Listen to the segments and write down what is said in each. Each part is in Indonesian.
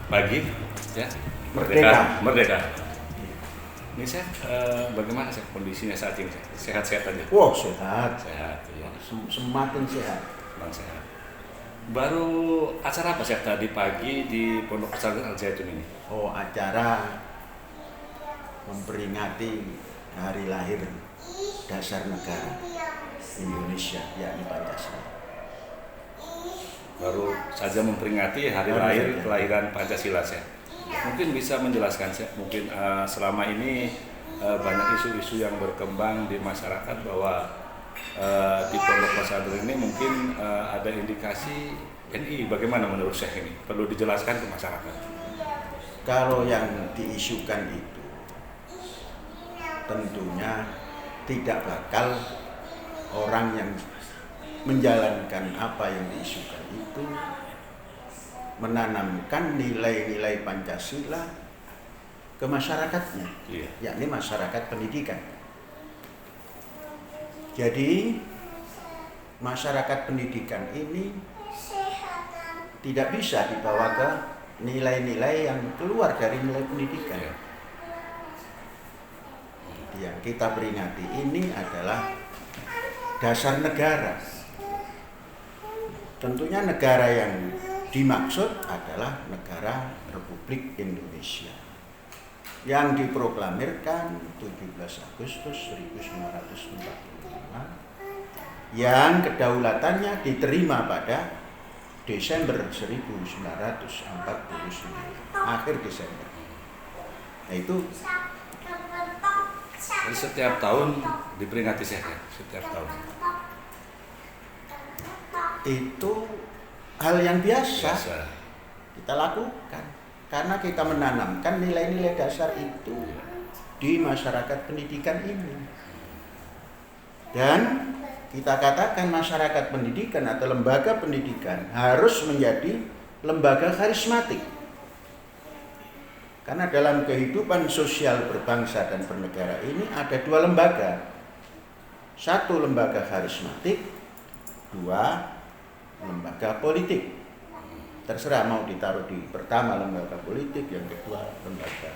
pagi, ya. Merdeka. Ini saya bagaimana sih kondisinya saat ini? Sehat-sehat aja? Wow, sehat. Sehat, ya. Semakin sehat. Memang sehat. Baru acara apa sih tadi pagi di Pondok Pesantren Al Zaitun ini? Oh, acara memperingati hari lahir dasar negara Indonesia, yakni Pancasila. Baru saja memperingati hari lahir kelahiran Pancasila, saya. Mungkin bisa menjelaskan, saya. Mungkin selama ini banyak isu-isu yang berkembang di masyarakat bahwa di Pondok Pesantren ini mungkin ada indikasi NI. Bagaimana menurut saya ini? Perlu dijelaskan ke masyarakat. Kalau yang diisukan itu tentunya tidak bakal orang yang menjalankan apa yang diisukan itu menanamkan nilai-nilai Pancasila ke masyarakatnya, yakni masyarakat pendidikan. Jadi masyarakat pendidikan ini tidak bisa dibawa ke nilai-nilai yang keluar dari nilai pendidikan. Yang kita peringati ini adalah dasar negara. Tentunya negara yang dimaksud adalah negara Republik Indonesia yang diproklamirkan 17 Agustus 1945, yang kedaulatannya diterima pada Desember 1949, akhir Desember. Nah itu jadi setiap tahun diperingati, saya, setiap tahun. Itu hal yang biasa kita lakukan karena kita menanamkan nilai-nilai dasar itu di masyarakat pendidikan ini. Dan kita katakan masyarakat pendidikan atau lembaga pendidikan harus menjadi lembaga karismatik. Karena dalam kehidupan sosial berbangsa dan bernegara ini ada dua lembaga. Satu lembaga karismatik, dua lembaga politik. Terserah mau ditaruh di pertama lembaga politik, yang kedua lembaga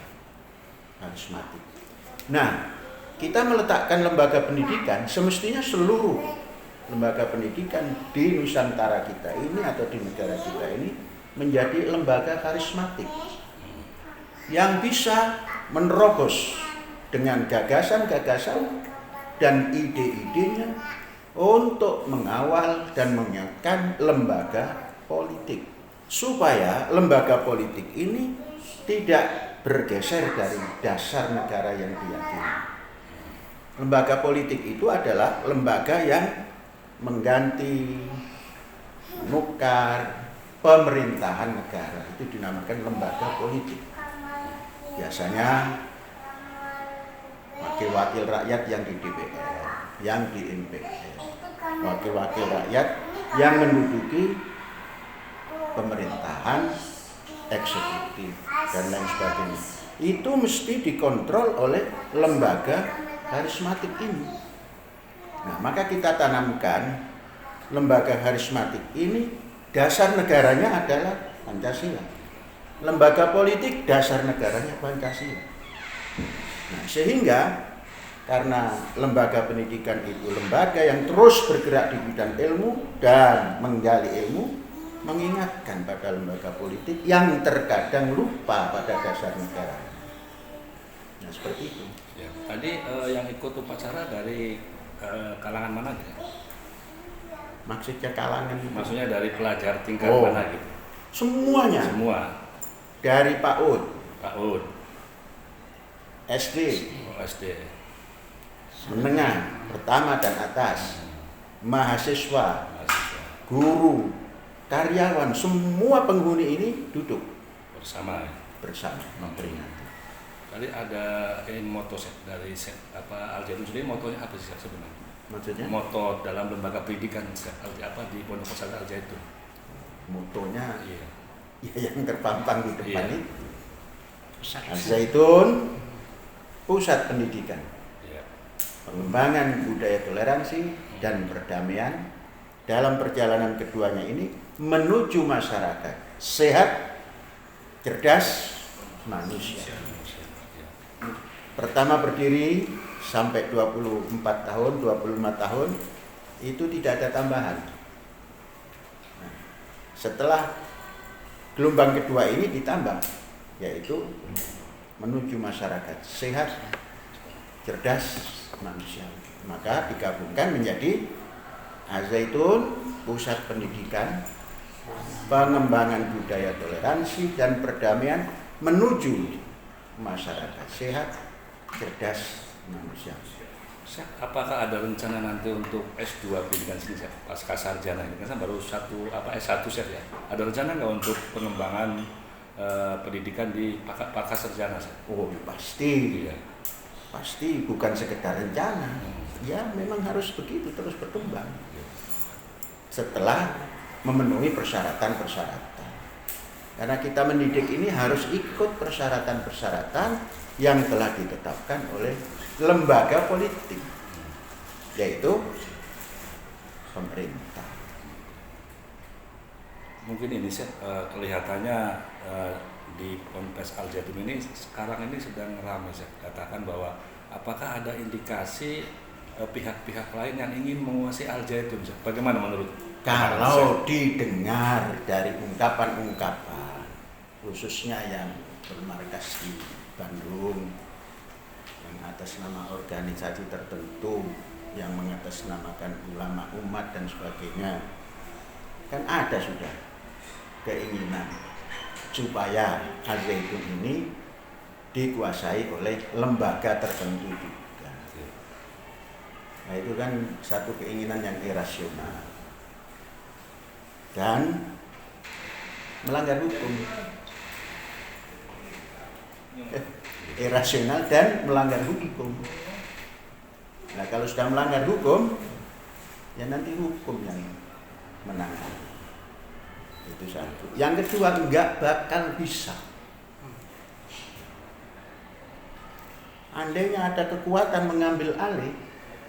karismatik. Nah, kita meletakkan lembaga pendidikan, semestinya seluruh lembaga pendidikan di Nusantara kita ini atau di negara kita ini menjadi lembaga karismatik yang bisa menerobos dengan gagasan-gagasan dan ide-idenya untuk mengawal dan mengingatkan lembaga politik, supaya lembaga politik ini tidak bergeser dari dasar negara yang diyakini. Lembaga politik itu adalah lembaga yang mengganti, menukar pemerintahan negara. Itu dinamakan lembaga politik. Biasanya wakil-wakil rakyat yang di DPR, yang di MPR, wakil-wakil rakyat yang menduduki pemerintahan, eksekutif, dan lain sebagainya. Itu mesti dikontrol oleh lembaga karismatik ini. Nah, maka kita tanamkan lembaga karismatik ini, dasar negaranya adalah Pancasila. Lembaga politik dasar negaranya Pancasila. Nah, sehingga karena lembaga pendidikan itu lembaga yang terus bergerak di bidang ilmu dan menggali ilmu, mengingatkan pada lembaga politik yang terkadang lupa pada dasar negara. Nah, seperti itu. Ya, tadi yang ikut upacara dari kalangan mana gitu? Maksudnya kalangan itu? Maksudnya dari pelajar tingkat mana gitu? Semuanya. Semua. Dari PAUD, SD, menengah, pertama dan atas, mahasiswa, guru, karyawan, semua penghuni ini duduk bersama memperingati. Tadi ada moto dari Al Zaitun sendiri, motonya apa sih sebenarnya? Maksudnya? Moto dalam lembaga pendidikan di Pondok Pesantren Al Zaitun. Motonya yang terpampang di depan itu. Al Zaitun, pusat pendidikan, pengembangan budaya toleransi dan perdamaian. Dalam perjalanan keduanya ini menuju masyarakat sehat, cerdas manusia. Pertama berdiri sampai 24 tahun, 25 tahun itu tidak ada tambahan. Nah, setelah gelombang kedua ini ditambah, yaitu menuju masyarakat sehat, cerdas, manusia. Maka digabungkan menjadi Al-Zaitun, pusat pendidikan, pengembangan budaya toleransi dan perdamaian menuju masyarakat sehat, cerdas, manusia. Apakah ada rencana nanti untuk S2 pendidikan sini pasca sarjana ini? Kan baru S1 ya. Ada rencana nggak untuk pengembangan pendidikan di pasca sarjana? Oh pasti, Iya. pasti bukan sekedar rencana. Ya memang harus begitu terus berkembang. Setelah memenuhi persyaratan-persyaratan. Karena kita mendidik ini harus ikut persyaratan-persyaratan yang telah ditetapkan oleh lembaga politik, yaitu pemerintah. Mungkin ini kelihatannya di Ponpes Al-Zaitun ini sekarang ini sedang ramai. Saya katakan bahwa apakah ada indikasi pihak-pihak lain yang ingin menguasai Al-Zaitun? Bagaimana menurut? Kalau didengar dari ungkapan-ungkapan, khususnya yang bermarkas di Bandung, yang atas nama organisasi tertentu, yang mengatasnamakan ulama umat dan sebagainya, kan ada sudah keinginan supaya Al-Zaitun ini dikuasai oleh lembaga tertentu juga. Nah itu kan satu keinginan yang irasional dan melanggar hukum. Irasional dan melanggar hukum. Nah kalau sudah melanggar hukum, ya nanti hukum yang menangani. Itu satu. Yang kedua, enggak bakal bisa. Andainya ada kekuatan mengambil alih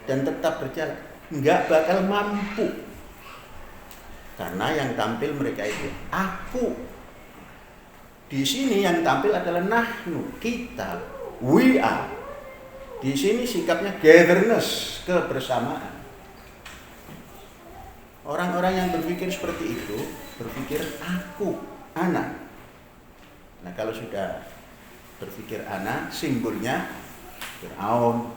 dan tetap berjalan, enggak bakal mampu. Karena yang tampil mereka itu aku. Di sini yang tampil adalah nahnu, kita, we are. Di sini sikapnya gatherness, kebersamaan. Orang-orang yang berpikir seperti itu berpikir aku, ana. Nah kalau sudah berpikir ana, simbolnya Fir'aun,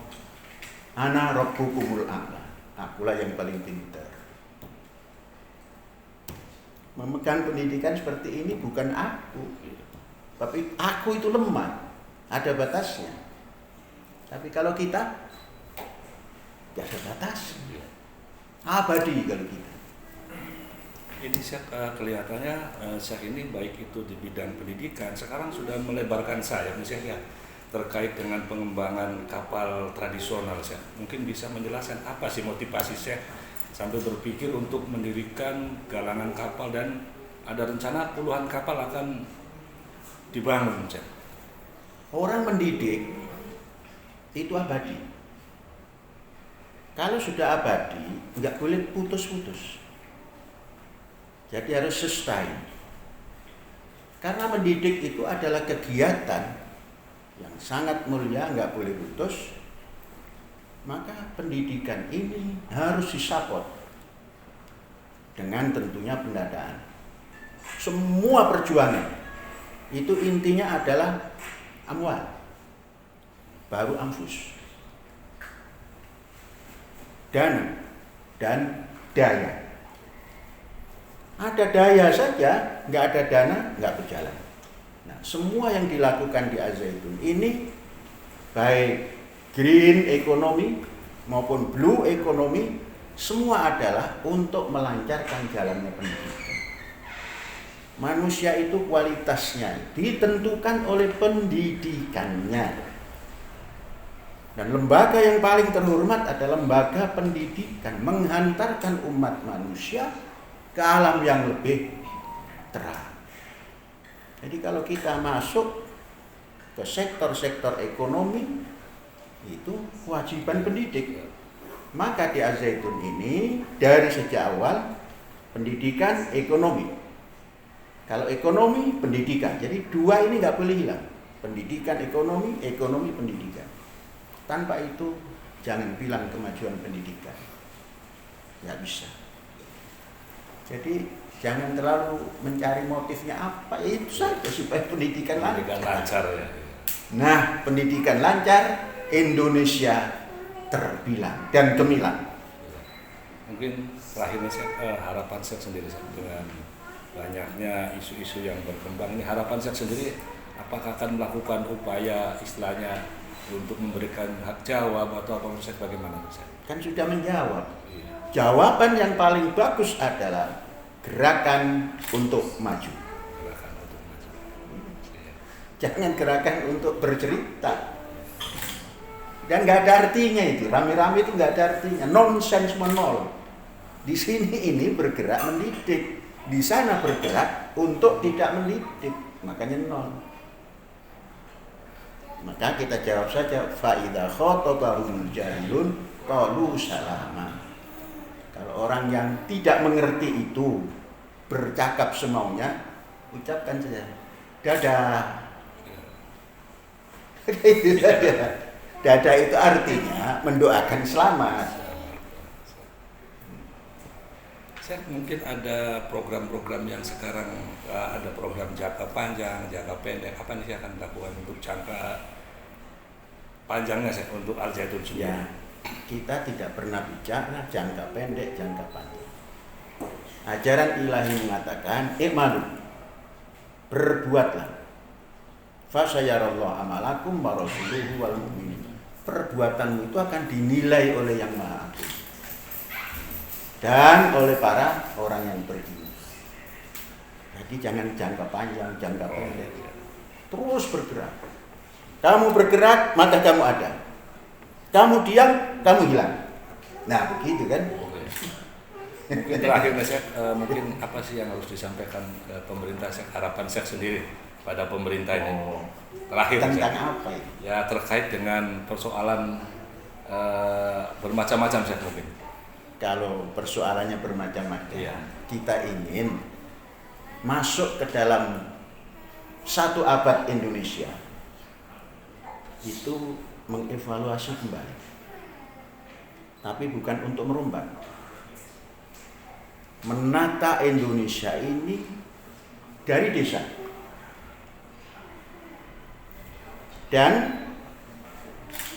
ana rabbukumul a'la, akulah yang paling pintar. Memegang pendidikan seperti ini bukan aku, tapi aku itu lemah, ada batasnya. Tapi kalau kita tidak ada batas, abadi kalau kita. Ini kelihatannya Syekh ini baik itu di bidang pendidikan, sekarang sudah melebarkan sayap Syekh ya, terkait dengan pengembangan kapal tradisional Syekh. Mungkin bisa menjelaskan apa sih motivasi Syekh sampai berpikir untuk mendirikan galangan kapal dan ada rencana puluhan kapal akan dibangun Syekh. Orang mendidik itu abadi. Kalau sudah abadi, nggak boleh putus-putus. Jadi harus sustain. Karena mendidik itu adalah kegiatan yang sangat mulia, nggak boleh putus. Maka pendidikan ini harus disupport dengan tentunya pendanaan. Semua perjuangan itu intinya adalah amwal, baru anfus, dana dan daya. Ada daya saja, nggak ada dana, nggak berjalan. Nah, semua yang dilakukan di Al-Zaitun ini, baik green economy maupun blue economy, semua adalah untuk melancarkan jalannya pendidikan. Manusia itu kualitasnya ditentukan oleh pendidikannya. Dan lembaga yang paling terhormat adalah lembaga pendidikan, menghantarkan umat manusia ke alam yang lebih terang. Jadi kalau kita masuk ke sektor-sektor ekonomi, itu kewajiban pendidik. Maka di Al-Zaitun ini dari sejak awal pendidikan ekonomi, Kalau ekonomi, pendidikan. Jadi dua ini nggak boleh hilang. Pendidikan, ekonomi, ekonomi, pendidikan. Tanpa itu jangan bilang kemajuan pendidikan. Nggak bisa. Jadi jangan terlalu mencari motifnya apa, itu saja supaya pendidikan lancar ya. Nah, pendidikan lancar, Indonesia terbilang dan gemilang. Mungkin terakhirnya harapan saya sendiri dengan banyaknya isu-isu yang berkembang ini, harapan saya sendiri apakah akan melakukan upaya istilahnya untuk memberikan hak jawab atau apa menurut bagaimana Ustaz? Kan sudah menjawab. Jawaban yang paling bagus adalah gerakan untuk maju. Gerakan untuk maju. Jangan gerakan untuk bercerita. Dan nggak ada artinya itu, rame-rame itu nggak ada artinya, nonsens menol. Di sini ini bergerak mendidik, di sana bergerak untuk tidak mendidik, makanya nol. Maka kita jawab saja, fa'idha khotabahumul jahilun qalu salama. Kalau orang yang tidak mengerti itu bercakap semaunya, ucapkan saja dadah. Itu saja. Dadah itu artinya mendoakan selamat. Saya mungkin ada program-program yang sekarang ada program jangka panjang, jangka pendek. Apa nih saya akan lakukan untuk jangka panjangnya saya untuk Al Zaitun sendiri? Ya, kita tidak pernah bicara jangka pendek, jangka panjang. Ajaran ilahi mengatakan, "I'malu", berbuatlah. Fasayarallahu amalakum wa rasuluhu wal mu'minin. Perbuatanmu itu akan dinilai oleh Yang Maha Agung dan oleh para orang yang beriman. Jadi jangan jangka panjang, jangka pendek. Terus bergerak. Kamu bergerak, maka kamu ada. Kamu diam, kamu hilang. Nah, begitu kan? Mungkin terakhir saya mungkin apa sih yang harus disampaikan ke pemerintah, harapan saya sendiri pada pemerintah ini? Terakhir tentang saya, apa itu? ya terkait dengan persoalan bermacam-macam saya mungkin. Kalau persoalannya bermacam-macam, Iya. kita ingin masuk ke dalam satu abad Indonesia, itu mengevaluasi kembali, tapi bukan untuk merombak. Menata Indonesia ini dari desa dan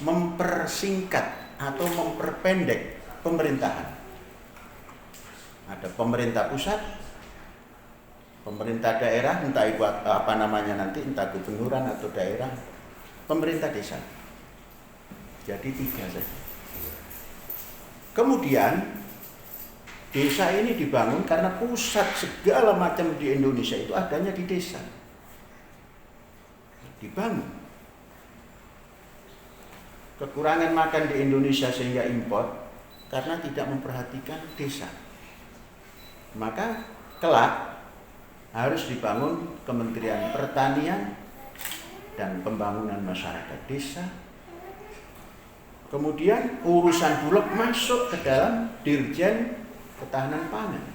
mempersingkat atau memperpendek pemerintahan. Ada pemerintah pusat, pemerintah daerah, entah itu apa namanya nanti, entah gubernuran atau daerah, pemerintah desa. Jadi 3 saja. Kemudian desa ini dibangun karena pusat segala macam di Indonesia itu adanya di desa. Dibangun. Kekurangan makan di Indonesia sehingga impor karena tidak memperhatikan desa. Maka kelak harus dibangun Kementerian Pertanian dan Pembangunan Masyarakat Desa. Kemudian urusan bulog masuk ke dalam Dirjen Ketahanan Pangan,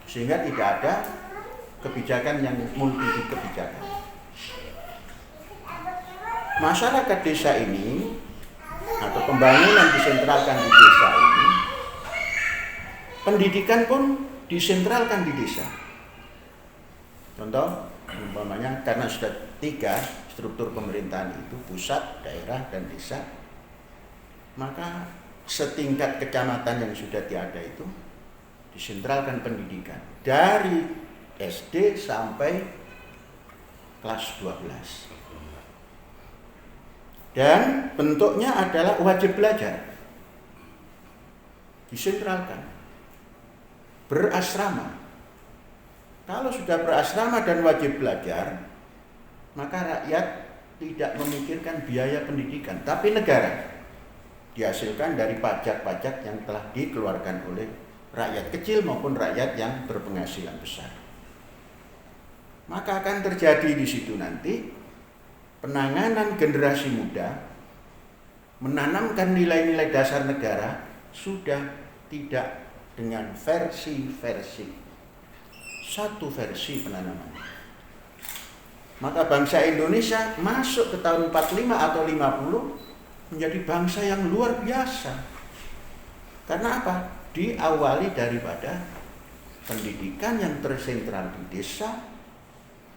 sehingga tidak ada kebijakan yang multi kebijakan. Masyarakat desa ini atau pembangunan disentralkan di desa ini, pendidikan pun disentralkan di desa. Contoh, umpamanya karena sudah 3 struktur pemerintahan itu, pusat, daerah, dan desa, maka setingkat kecamatan yang sudah tiada itu disentralkan pendidikan dari SD sampai kelas 12. Dan bentuknya adalah wajib belajar. Disentralkan. Berasrama. Kalau sudah berasrama dan wajib belajar, maka rakyat tidak memikirkan biaya pendidikan, tapi negara dihasilkan dari pajak-pajak yang telah dikeluarkan oleh rakyat kecil maupun rakyat yang berpenghasilan besar. Maka akan terjadi di situ nanti penanganan generasi muda, menanamkan nilai-nilai dasar negara sudah tidak dengan versi-versi satu versi penanaman. Maka bangsa Indonesia masuk ke tahun 45 atau 50 menjadi bangsa yang luar biasa. Karena apa? Diawali daripada pendidikan yang tersentral di desa,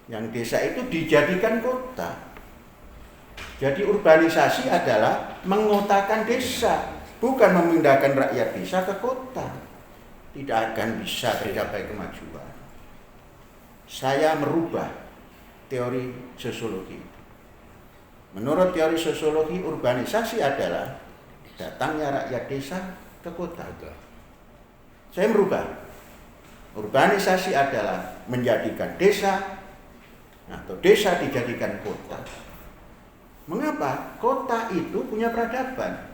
yang desa itu dijadikan kota. Jadi urbanisasi adalah mengotakan desa, bukan memindahkan rakyat desa ke kota. Tidak akan bisa tercapai kemajuan. Saya merubah teori sosiologi. Menurut teori sosiologi, urbanisasi adalah datangnya rakyat desa ke kota. Saya merubah. Urbanisasi adalah menjadikan desa atau desa dijadikan kota. Mengapa? Kota itu punya peradaban.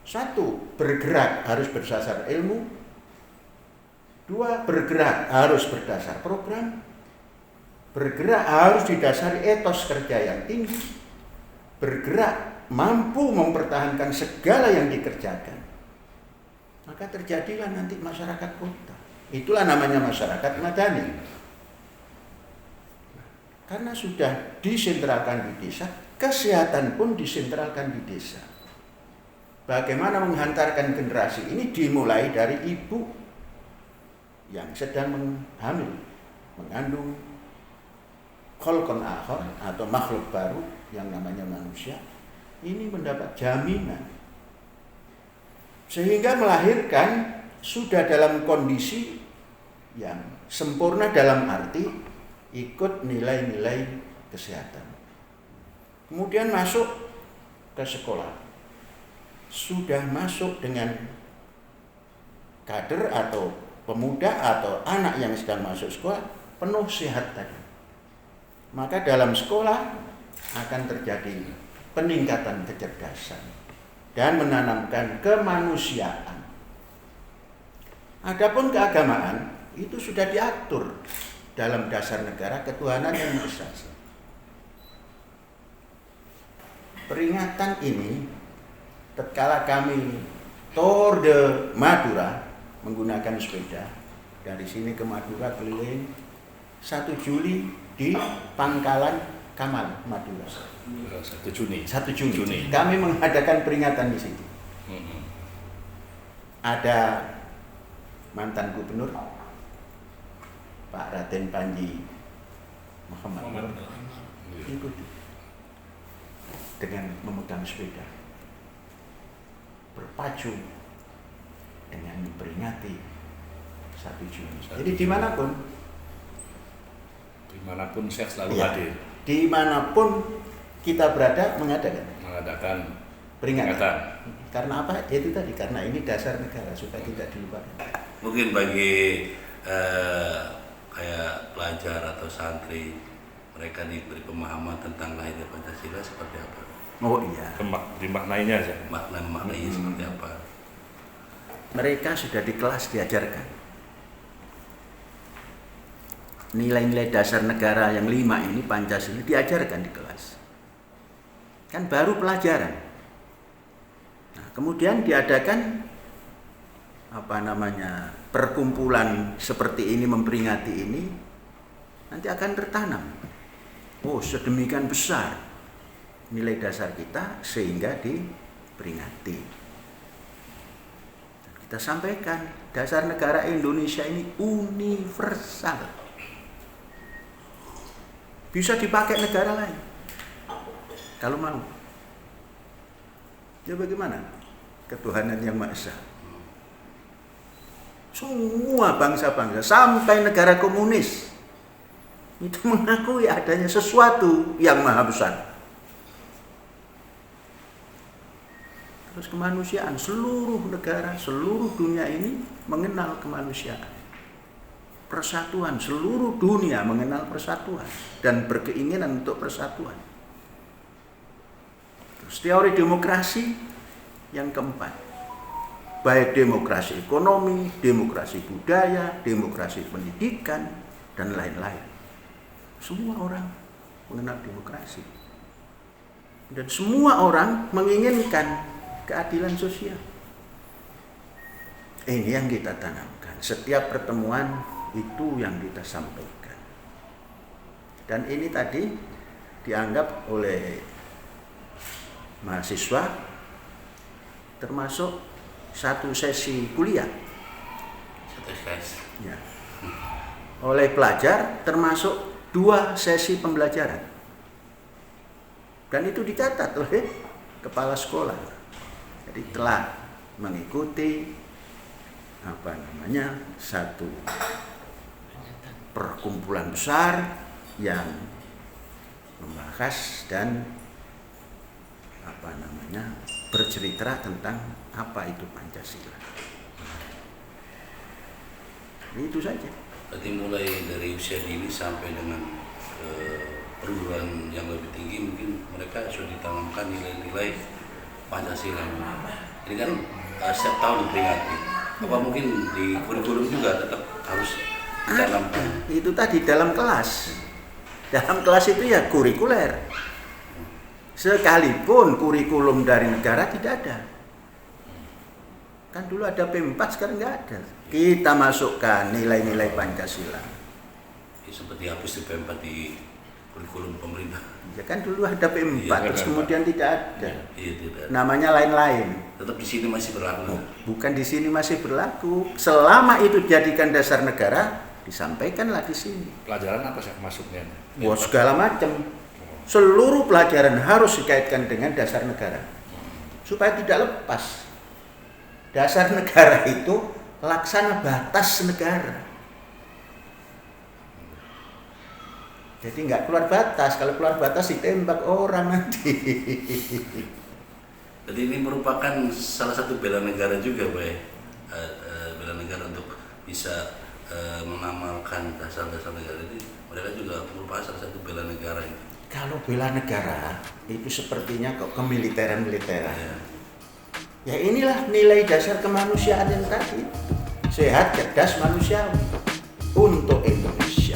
Satu, bergerak harus berdasar ilmu. Dua, bergerak harus berdasar program. Bergerak harus didasari etos kerja yang tinggi. Bergerak mampu mempertahankan segala yang dikerjakan. Maka terjadilah nanti masyarakat kota. Itulah namanya masyarakat madani. Karena sudah disentralkan di desa, kesehatan pun disentralkan di desa. Bagaimana menghantarkan generasi ini dimulai dari ibu yang sedang mengandung kholqon akhar atau makhluk baru yang namanya manusia, ini mendapat jaminan sehingga melahirkan sudah dalam kondisi yang sempurna dalam arti ikut nilai-nilai kesehatan. Kemudian masuk ke sekolah, sudah masuk dengan kader atau pemuda atau anak yang sedang masuk sekolah penuh sehat tadi. Maka dalam sekolah akan terjadi peningkatan kecerdasan dan menanamkan kemanusiaan. Adapun keagamaan itu sudah diatur dalam dasar negara ketuhanan yang Maha Esa. Peringatan ini tatkala kami Tour de Madura menggunakan sepeda dari sini ke Madura keliling 1 Juli di Pangkalan Kamal Madura. 1 Juni. Kami mengadakan peringatan di situ. Ada mantan gubernur Pak Raden Panji Muhammad ikuti dengan memegang sepeda berpacu dengan memperingati 1 Juni. Jadi dimanapun saya selalu hadir. Dimanapun kita berada mengadakan peringatan. Karena apa? Itu tadi, karena ini dasar negara supaya tidak dilupakan. Mungkin bagi kayak pelajar atau santri, mereka diberi pemahaman tentang lahirnya Pancasila seperti apa? Oh iya. Dimaknainya aja. Maknanya seperti apa? Mereka sudah di kelas diajarkan nilai-nilai dasar negara yang 5 ini, Pancasila, diajarkan di kelas. Kan baru pelajaran. Nah, kemudian diadakan perkumpulan seperti ini, memperingati ini, nanti akan tertanam. Oh, sedemikian besar nilai dasar kita sehingga diperingati. Dan kita sampaikan dasar negara Indonesia ini universal. Bisa dipakai negara lain kalau mau. Ya bagaimana? Ketuhanan yang Maha Esa. Semua bangsa-bangsa sampai negara komunis itu mengakui adanya sesuatu yang maha besar. Terus kemanusiaan, seluruh negara, seluruh dunia ini mengenal kemanusiaan. Persatuan, seluruh dunia mengenal persatuan dan berkeinginan untuk persatuan. Terus teori demokrasi yang keempat, baik demokrasi ekonomi, demokrasi budaya, demokrasi pendidikan, dan lain-lain. Semua orang mengenal demokrasi. Dan semua orang menginginkan keadilan sosial. Ini yang kita tanamkan. Setiap pertemuan Itu yang kita sampaikan. Dan ini tadi dianggap oleh mahasiswa termasuk satu sesi kuliah. Satu sesi. Ya. Oleh pelajar termasuk 2 sesi pembelajaran. Dan itu dicatat oleh kepala sekolah. Jadi telah mengikuti satu perkumpulan besar yang membahas dan bercerita tentang apa itu Pancasila. Itu saja. Berarti mulai dari usia dini sampai dengan perguruan yang lebih tinggi mungkin mereka sudah ditanamkan nilai-nilai Pancasila. Ini kan setiap tahun diperingati. Apa mungkin di kurikulum juga tetap harus ditanamkan? Itu tadi dalam kelas. Dalam kelas itu ya kurikuler. Sekalipun kurikulum dari negara tidak ada. Kan dulu ada P4, sekarang nggak ada. Kita masukkan nilai-nilai Pancasila. Ya, seperti hapus di P4 di kurikulum pemerintah. Ya kan dulu ada P4, Iya, terus kemudian tidak ada. Iya, tidak. Namanya lain-lain. Tetap di sini masih berlaku. Bukan di sini masih berlaku. Selama itu dijadikan dasar negara, disampaikanlah di sini. Pelajaran apa sih masuknya? Wah, segala macam. Seluruh pelajaran harus dikaitkan dengan dasar negara. Supaya tidak lepas. Dasar negara itu laksana batas negara. Jadi nggak keluar batas. Kalau keluar batas ditembak orang nanti. Jadi ini merupakan salah satu bela negara juga, Pak. Bela negara untuk bisa mengamalkan dasar-dasar negara ini. Mereka juga merupakan salah satu bela negara itu. Kalau bela negara itu sepertinya kok kemiliteran-militeran. Ya inilah nilai dasar kemanusiaan yang tadi. Sehat, cerdas, manusiawi untuk Indonesia.